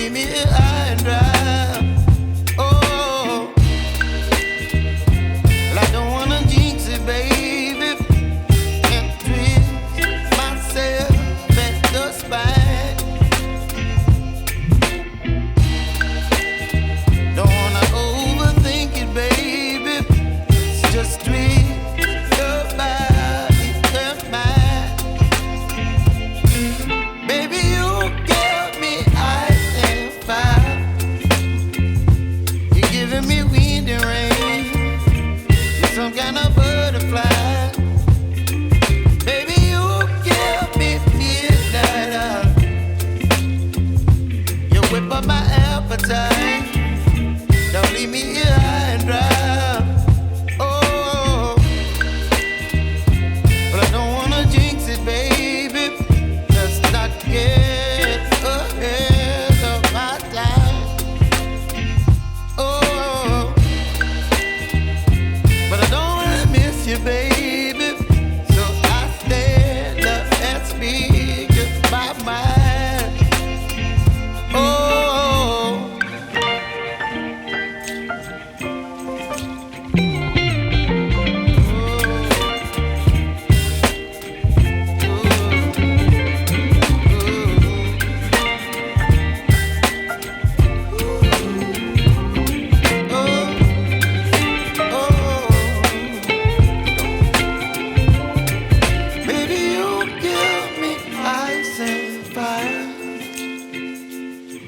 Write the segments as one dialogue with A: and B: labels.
A: leave me here high and dry. Oh, well, I don't wanna jinx it, baby, and twist myself at the spine. Don't wanna overthink it, baby. It's just twist your body and mine. Baby, you give me ice and fire. You're giving me wind and rain. You're some kind of butterfly. Baby, you give me midnight. You whip up my appetite. Don't leave me here high and dry. Oh, but I don't wanna jinx it, baby. Let's not get ahead of my time. Oh, but I don't wanna miss you, baby. So I stand up and speak my mind. Oh.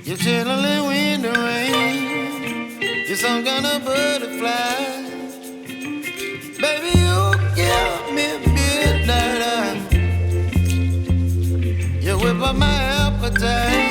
A: You're chilling wind and rain. You're some kind of butterfly. Baby, you give me midnight. You whip up my appetite.